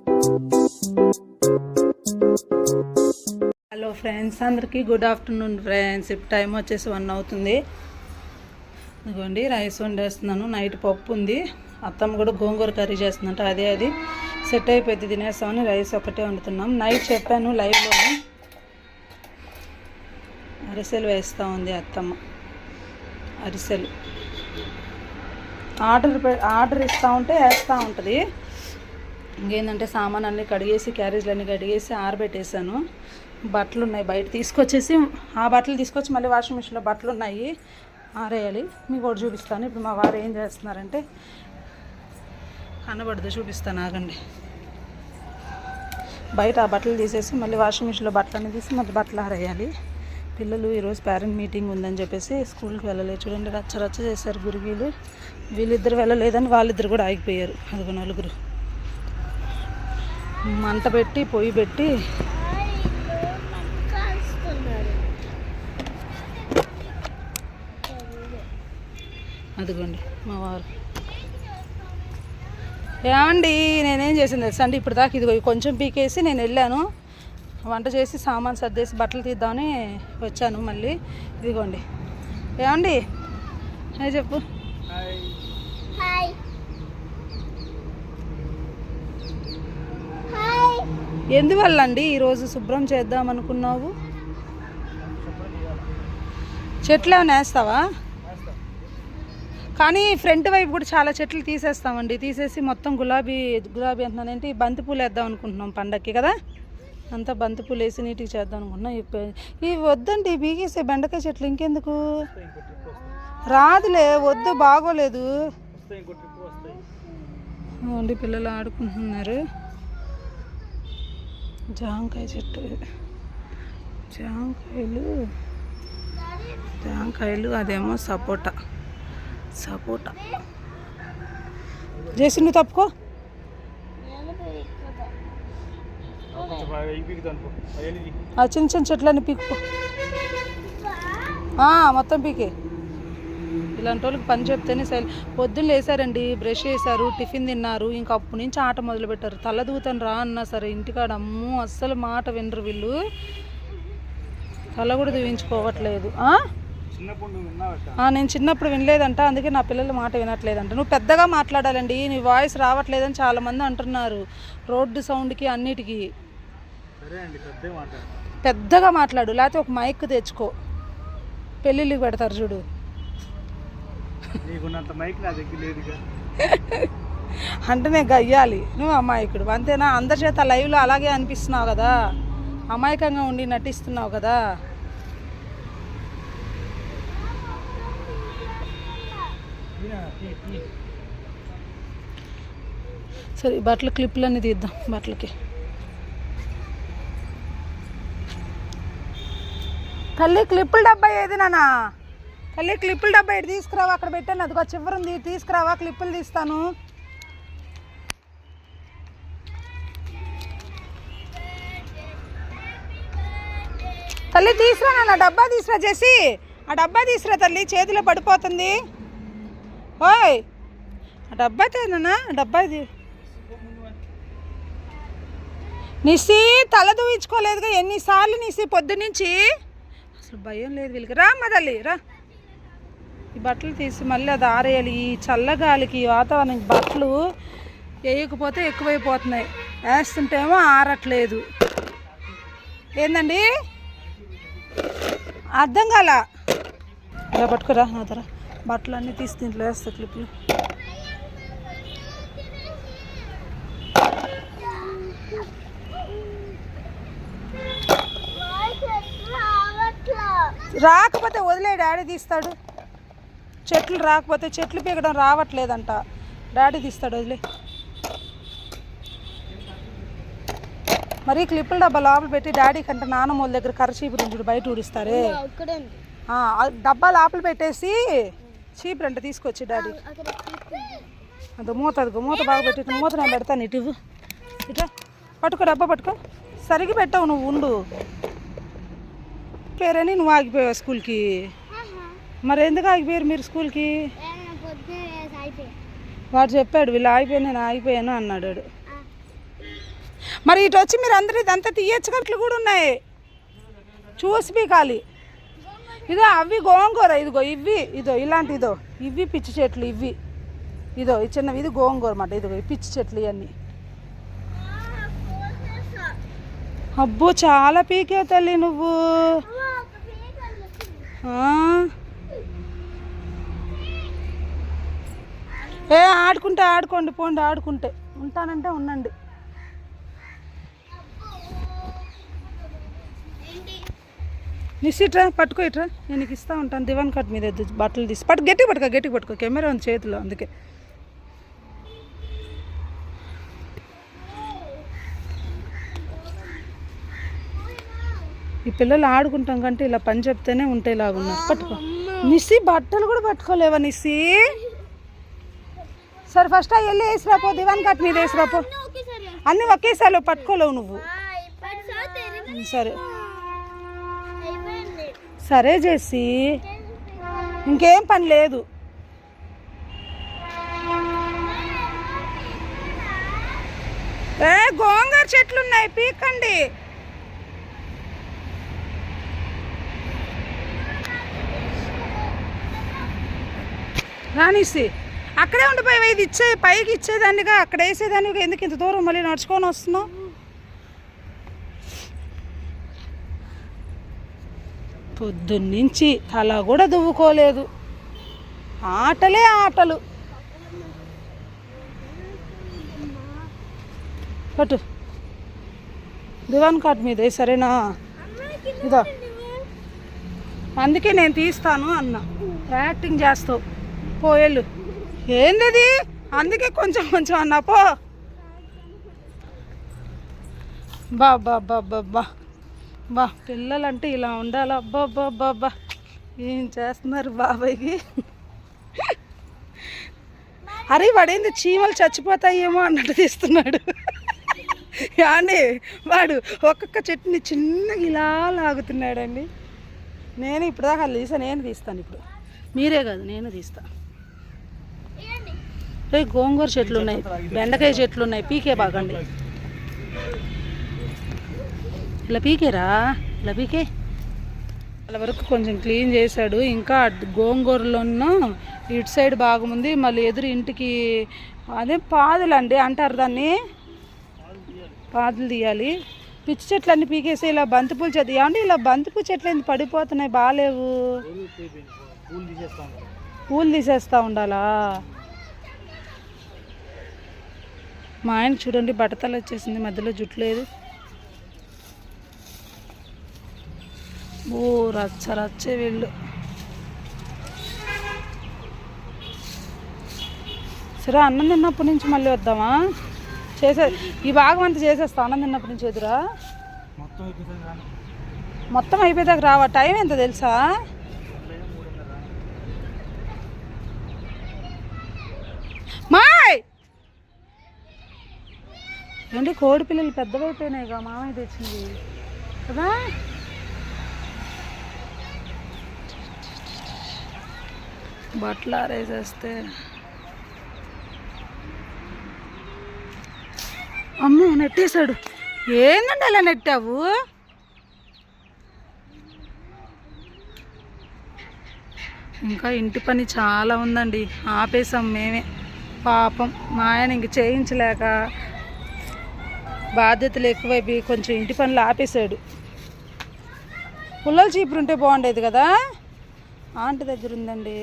Hello friends, అందరికీ good afternoon friends. ఇప్పుడు time వచ్చేసి 1 అవుతుంది. ఇదిగోండి రైస్ వండేస్తున్నాను. నైట్ పప్పు ఉంది. అత్తమ్మ కూడా గోంగూర కర్రీ చేస్తుందంట. అది సెట్ అయిపోయింది, తినేస్తామని రైస్ ఒకటే వండుతున్నాం. నైట్ చెప్పాను లైవ్లోనే, అరిసెలు వేస్తూ ఉంది అత్తమ్మ. అరిసెలు ఆర్డర్ ఇస్తూ ఉంటే వేస్తూ ఉంటుంది. ఇంకేంటంటే సామాన్ అన్నీ కడిగేసి, క్యారేజ్లు అన్నీ కడిగేసి ఆరబెట్టేసాను. బట్టలు ఉన్నాయి బయట తీసుకొచ్చేసి, ఆ బట్టలు తీసుకొచ్చి మళ్ళీ వాషింగ్ మిషన్లో బట్టలు ఉన్నాయి ఆరేయాలి. మీకు ఒకటి చూపిస్తాను. ఇప్పుడు మా వారు ఏం చేస్తున్నారంటే, కనబడదు, చూపిస్తాను ఆగండి. బయట ఆ బట్టలు తీసేసి మళ్ళీ వాషింగ్ మిషన్లో బట్టలన్నీ తీసి మళ్ళీ బట్టలు ఆరేయాలి. పిల్లలు ఈరోజు పేరెంట్ మీటింగ్ ఉందని చెప్పేసి స్కూల్కి వెళ్ళలేదు. చూడండి రచ్చ చేశారు గురిగీలు. వీళ్ళిద్దరు వెళ్ళలేదని వాళ్ళిద్దరు కూడా ఆగిపోయారు. అదిగో నలుగురు మంట పెట్టి పొయ్యి పెట్టి అదిగోండి మా వారు. ఏమండి నేనేం చేసింది తెలుసా అండి, ఇప్పుడు దాకా ఇదిగో కొంచెం పీకేసి నేను వెళ్ళాను, వంట చేసి సామాన్ సర్దేసి బట్టలు తీద్దామని వచ్చాను. మళ్ళీ ఇదిగోండి. ఏమండి హాయ్ చెప్పు. ఎందువల్ల అండి ఈరోజు శుభ్రం చేద్దాం అనుకున్నావు? చెట్లు ఏమైనా వేస్తావా? కానీ ఫ్రంట్ వైపు కూడా చాలా చెట్లు తీసేస్తామండి. తీసేసి మొత్తం గులాబీ అంటున్నాను, బంతిపూలు వేద్దాం అనుకుంటున్నాం పండక్కి కదా. అంతా బంతిపూలు వేసి నీట్గా చేద్దాం అనుకుంటున్నాం. ఇవి వద్దండి, బీగేసే బెండకాయ చెట్లు ఇంకెందుకు, రాదులే, వద్దు, బాగోలేదు అండి. పిల్లలు ఆడుకుంటున్నారు. జాంకాయ చెట్టు, జాంకాయలు అదేమో సపోటా. చేసి నువ్వు తప్పుకో. ఆ చిన్న చెట్లన్నీ పీక్కో, మొత్తం పీకే. ఇలాంటి వాళ్ళకి పని చెప్తేనే పొద్దున్న లేసారండి, బ్రష్ చేశారు, టిఫిన్ తిన్నారు, ఇంకా అప్పటి నుంచి ఆట మొదలు పెట్టారు. తల దూతాను రా అన్నా సరే ఇంటికాడ అమ్మో అస్సలు మాట వినరు వీళ్ళు. తల కూడా దూయించుకోవట్లేదు. నేను చిన్నప్పుడు వినలేదంట, అందుకే నా పిల్లలు మాట వినట్లేదంట. నువ్వు పెద్దగా మాట్లాడాలండి, నీ వాయిస్ రావట్లేదని చాలామంది అంటున్నారు. రోడ్డు సౌండ్కి అన్నిటికీ పెద్దగా మాట్లాడు, లేకపోతే ఒక మైక్ తెచ్చుకో. పెళ్ళిళ్ళకి పెడతారు చూడు, అంటే నేను గయ్యాలి, నువ్వు అమాయకుడు అంతేనా? అందరి చేత లైవ్లో అలాగే అనిపిస్తున్నావు కదా, అమాయకంగా ఉండి నటిస్తున్నావు కదా. సరే బట్టల క్లిప్లన్నీ తీద్దాం. బట్టలకి తల్లి క్లిప్పుల డబ్బా ఏది నానా? తల్లి క్లిప్పుల డబ్బా ఏది తీసుకురావా, అక్కడ పెట్టాను, అదిగో చివరింది, తీసుకురావా, క్లిప్పులు తీస్తాను. తల్లి తీసురా నాన్న, డబ్బా తీసురా చేసి, ఆ డబ్బా తీసురా తల్లి, చేతిలో పడిపోతుంది. ఓయ్ ఆ డబ్బా తేనా, డబ్బా ఇది. నిసి తల దూయించుకోలేదుగా ఎన్నిసార్లు నిసి పొద్దునుంచి, అసలు భయం లేదు వీళ్ళకి. రా అమ్మ తల్లి రా. ఈ బట్టలు తీసి మళ్ళీ అది ఆరేయాలి. ఈ చల్లగాలికి, ఈ వాతావరణానికి బట్టలు వేయకపోతే ఎక్కువైపోతున్నాయి, వేస్తుంటేమో ఆరట్లేదు. ఏందండి అర్థం కాల? ఇలా పట్టుకురా నా ధర. బట్టలు అన్నీ తీసి దీంట్లో వేస్తా క్లిప్లు. రాకపోతే వదిలే, డాడీ తీస్తాడు. చెట్లు రాకపోతే, చెట్లు పీకడం రావట్లేదంట, డాడీ తీస్తాడు, వదిలే. మరి క్లిప్పుల డబ్బా లోపల పెట్టి డాడీ కంటే నాన్నమ్మ వాళ్ళ దగ్గర కర్రచీపురు చూడు బయట ఊడిస్తారే, డబ్బా లోపల పెట్టేసి చీపురంట తీసుకొచ్చి డాడీ. అది మూత బాగా పెట్టి, మూత నేను పెడతాను. ఇటు ఇట్లా పట్టుకో, డబ్బా పట్టుకో. సరిగ్గా పెట్టావు నువ్వు, ఉండు. పేరని నువ్వు ఆగిపోయావు స్కూల్కి. మరి ఎందుకు ఆగిపోయారు మీరు స్కూల్కి? వాడు చెప్పాడు వీళ్ళు ఆగిపోయాను, నేను ఆగిపోయాను అన్నాడు. మరి ఇటు వచ్చి మీరు అందరూ ఇదంతా తీయచ్చుకట్లు కూడా ఉన్నాయి, చూసి పీకాలి. ఇదో అవి గోంగూర, ఇదిగో ఇవి, ఇదో ఇలాంటి, ఇదో ఇవి పిచ్చి చెట్లు, ఇవి ఇదో ఈ చిన్నవి, ఇది గోంగూర అన్నమాట. ఇదిగో ఈ పిచ్చి చెట్లు ఇవన్నీ. అబ్బో చాలా పీకే తల్లి నువ్వు. ఆడుకుంటే ఆడుకోండి, పోండి ఆడుకుంటే. ఉంటానంటే ఉండండి. నిశ్చిట్రా పట్టుకో, ఇట్రా నేను నీకు ఇస్తా ఉంటాను. దివాన్ కట్ మీద బట్టలు తీసి గట్టిగా పట్టుకో, కెమెరా ఉంది చేతిలో అందుకే. ఈ పిల్లలు ఆడుకుంటాం కంటే ఇలా పని చెప్తేనే ఉంటేలాగున్నారు. పట్టుకో నిస్సి, బట్టలు కూడా పట్టుకోలేవా నిస్సి? సరే ఫస్ట్ వెళ్ళి వేసిరాపో, దివాన్ కట్ మీద వేసిరాపో. అన్నీ ఒకేసారి పట్టుకోలేవు నువ్వు. సరే సరే చేసి ఇంకేం పని లేదు. గోంగూర చెట్లు ఉన్నాయి, పీకండి. రానిసి అక్కడే ఉండిపోయి ఇది పైకి ఇచ్చేదాన్నిగా, అక్కడ వేసేదాన్ని. ఎందుకు ఇంత దూరం మళ్ళీ నడుచుకొని వస్తున్నావు? పొద్దున్నుంచి అలా కూడా దువ్వుకోలేదు, ఆటలే ఆటలు. పట్టు దివాన్ కాట్ మీద సరేనా? ఇదో అందుకే నేను తీస్తాను అన్నా, యాక్టింగ్ చేస్తావు. పోయేళ్ళు ఏంది, అందుకే కొంచెం కొంచెం అన్నా. పో బా పిల్లలంటే ఇలా ఉండాలి. అబ్బా ఏం చేస్తున్నారు బాబాయ్కి? అరే వాడేంది చీమలు చచ్చిపోతాయేమో అన్నట్టు తీస్తున్నాడు. కానీ వాడు ఒక్కొక్క చెట్టుని చిన్నగా ఇలా లాగుతున్నాడండి. నేను ఇప్పుడు దాకా నేను తీస్తాను. ఇప్పుడు మీరే కాదు, నేను తీస్తాను. గోంగూర చెట్లు ఉన్నాయి, బెండకాయ చెట్లు ఉన్నాయి, పీకే బాగండి. ఇలా పీకేరా, ఇలా పీకే. వాళ్ళ వరకు కొంచెం క్లీన్ చేశాడు. ఇంకా గోంగూరలోనూ ఇటు సైడ్ బాగుంది. మళ్ళీ ఎదురు ఇంటికి అదే పాదులు అండి అంటారు దాన్ని, పాదులు తీయాలి. పిచ్చి చెట్లు అన్నీ పీకేసి ఇలా బంతిపూల చెట్లు. ఏమంటే ఇలా బంతిపూ చెట్లు ఎందుకు పడిపోతున్నాయి, బాగాలేవు. పూలు తీసేస్తూ ఉండాలా? మా ఆయన చూడండి బట్టతలు వచ్చేసింది, మధ్యలో జుట్టు లేదు. ఓ రచ్చే వీళ్ళు. సరే అన్నం తిన్నప్పటి నుంచి మళ్ళీ వద్దామా? ఈ భాగం అంతా చేసేస్తా. అన్నం తిన్నప్పటి నుంచి ఎదురా మొత్తం అయిపోయేదాకా రావా? టైం ఎంత తెలుసా? మాయ్ ఏంటి కోడి పిల్లలు పెద్దవైపోయినాయిగా, మామయ్య తెచ్చింది కదా. బట్టలు ఆరేసేస్తే అమ్మో నెట్టేశాడు. ఏందండి అలా నెట్టావు? ఇంకా ఇంటి పని చాలా ఉందండి, ఆపేసాం మేమే. పాపం మా ఆయన ఇంక చేయించలేక బాధ్యతలు ఎక్కువైపోయి కొంచెం ఇంటి పనులు ఆపేశాడు. పుల్లల చీపురు ఉంటే బాగుండేది కదా. ఆంటీ దగ్గర ఉందండి.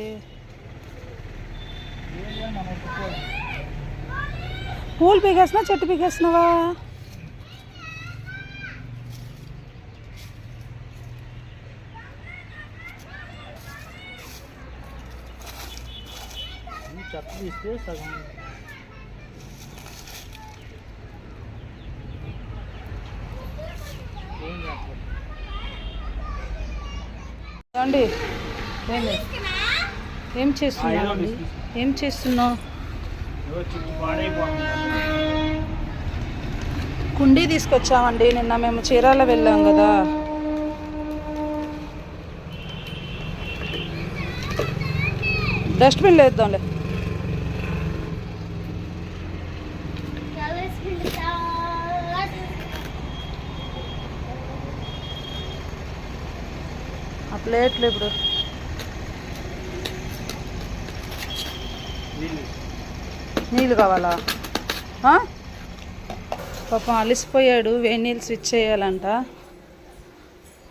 పూలు పీకేస్తున్నా, చెట్టు పీకేస్తున్నావా? అండి ఏం చేస్తున్నావు? ఏం చేస్తున్నావు? కుండీ తీసుకొచ్చామండి. నిన్న మేము చీరాల వెళ్ళాం కదా. డస్ట్బిన్లో వేద్దాంలే. ప్లేట్లు ఇప్పుడు నీళ్ళు కావాలా? పాపం అలిసిపోయాడు, వేడి నీళ్ళు స్విచ్ చేయాలంట.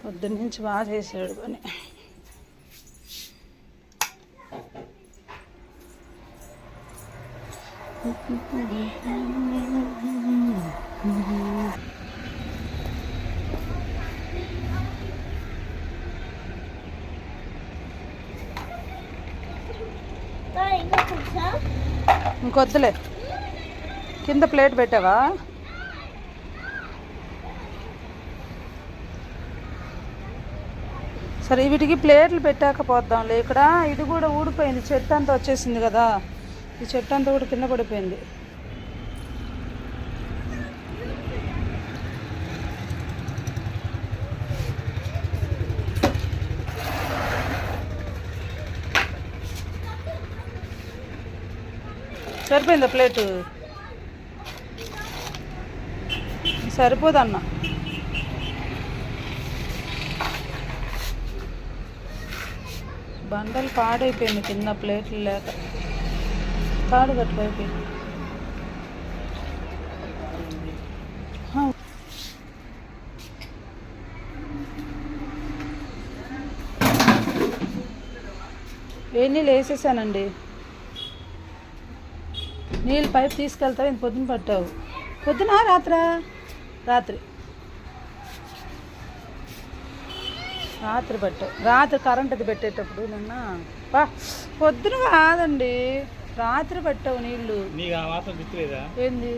పొద్దున్నుంచి బాగా చేసాడు పని. ఇంకొద్దులే, కింద ప్లేట్ పెట్టావా? సరే వీటికి ప్లేట్లు పెట్టాక పోద్దాంలే. ఇక్కడ ఇది కూడా ఊడిపోయింది, చెట్టు అంతా వచ్చేసింది కదా, ఈ చెట్టు అంతా కూడా కింద పడిపోయింది. సరిపోయిందా ప్లేటు? సరిపోదన్న. బండలు పాడైపోయింది కింద ప్లేట్లు లేక, తాడు కట్టుకైపోయింది. ఏ నీళ్ళు వేసేసానండి. నీళ్ళు పైపు తీసుకెళ్తావు, ఇంత పొద్దున పట్టావు. పొద్దున రాత్రి పట్టావు. రాత్రి కరెంట్ అది పెట్టేటప్పుడు నిన్న పొద్దున కాదండి, రాత్రి పట్టావు నీళ్ళు. ఏంది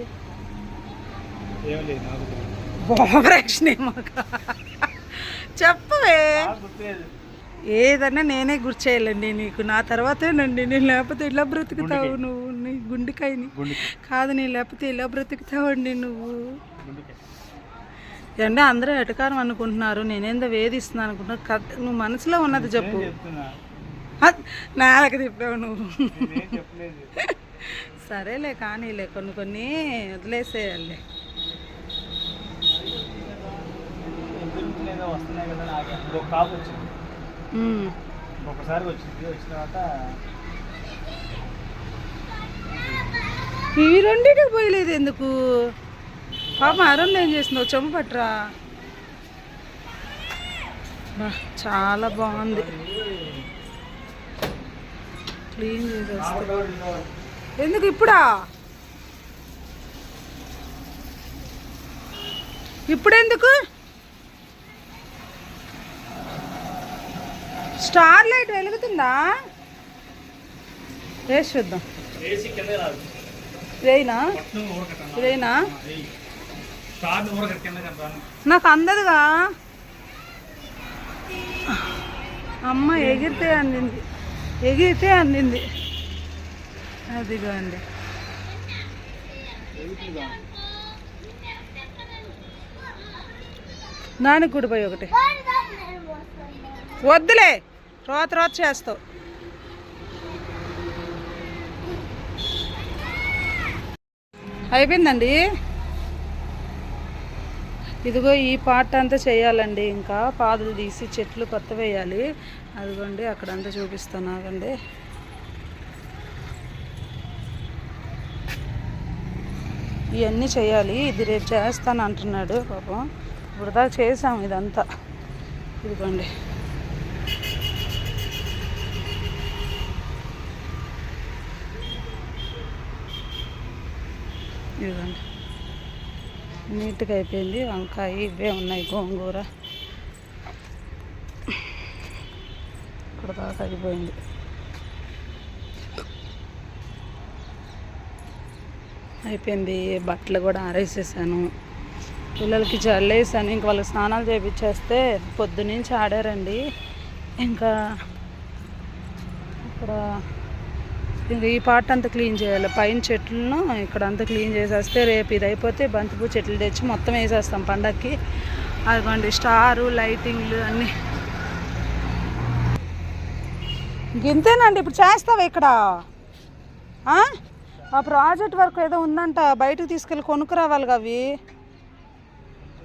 చెప్పవే? ఏదన్నా నేనే గుర్తు చేయాలండి నీకు, నా తర్వాతేనండి. నేను లేకపోతే ఇలా బ్రతుకుతావు నువ్వు, నీ గుండెకాయని కాదు, నీ లేకపోతే ఇలా బ్రతుకుతావండి నువ్వు. అంటే అందరూ ఎటకారం అనుకుంటున్నారు, నేనేందో వేధిస్తున్నాను అనుకుంటున్నా. నువ్వు మనసులో ఉన్నది చెప్పు. నాలక చెప్పావు నువ్వు. సరేలే కానీలే, కొన్ని వదిలేసేయాలి. ఈ రెండింటికి పోయలేదు ఎందుకు? పాప అరుణ్ ఏం చేసిందో చెంపు పట్టరా. చాలా బాగుంది, క్లీన్ చేసేస్తా. ఎందుకు ఇప్పుడెందుకు? స్టార్ లైట్ వెలుగుతుందా? వేసి చూద్దాం. ఇదేనా? నాకు అందదుగా. అమ్మ ఎగిరితే అందింది. అదిగా అండి. దానికి కూడా పోయి ఒకటి వద్దులే, రోత చేస్తావు. అయిపోయిందండి. ఇదిగో ఈ పార్ట్ అంతా చేయాలండి. ఇంకా పాదులు తీసి చెట్లు కొత్త వేయాలి. అదిగోండి అక్కడంతా చూపిస్తాను, ఆగండి. ఇవన్నీ చేయాలి. ఇది రేపు చేస్తాను అంటున్నాడు పాపం. ఇప్పుడు దాకా చేసాము ఇదంతా. ఇదిగోండి నీట్గా అయిపోయింది. వంకాయ ఇవే ఉన్నాయి, గోంగూర ఇక్కడ దాకా అయిపోయింది. బట్టలు కూడా ఆరేసేసాను, పిల్లలకి జల్లేసాను. ఇంక వాళ్ళకి స్నానాలు చేయించేస్తే పొద్దున్నుంచి ఆడారండి. ఇంకా ఇక్కడ ఈ పార్ట్ అంతా క్లీన్ చేయాలి. పైన చెట్లను ఇక్కడ అంతా క్లీన్ చేసేస్తే రేపు ఇది అయిపోతే బంతిపూ చెట్లు తెచ్చి మొత్తం వేసేస్తాం పండగకి. అదిగోండి స్టారు, లైటింగ్లు అన్నీ. ఇంతేనండి. ఇప్పుడు చేస్తావా ఇక్కడ? ఆ ప్రాజెక్ట్ వర్క్ ఏదో ఉందంట, బయటకు తీసుకెళ్ళి కొనుక్కురావాలి అవి.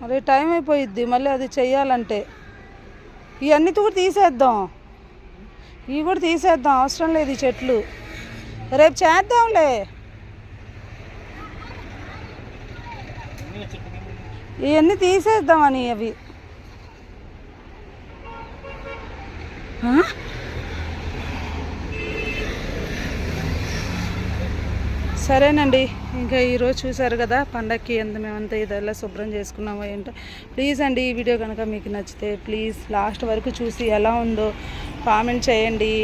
అదే టైం అయిపోయిద్ది మళ్ళీ అది చెయ్యాలంటే. ఇవన్నీ కూడా తీసేద్దాం, ఇవి కూడా తీసేద్దాం, అవసరం లేదు ఈ చెట్లు. రేపు చేద్దాంలే. ఇవన్నీ తీసేద్దామని అవి. సరేనండి, ఇంకా ఈరోజు చూసారు కదా పండగకి ఎంత మేమంతా ఇదెలా శుభ్రం చేసుకున్నామో ఏంటో. ప్లీజ్ అండి, ఈ వీడియో కనుక మీకు నచ్చితే ప్లీజ్ లాస్ట్ వరకు చూసి ఎలా ఉందో కామెంట్ చేయండి,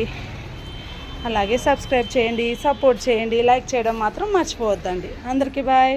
అలాగే సబ్స్క్రైబ్ చేయండి, సపోర్ట్ చేయండి, లైక్ చేయడం మాత్రం మర్చిపోవద్దండి. అందరికీ బాయ్.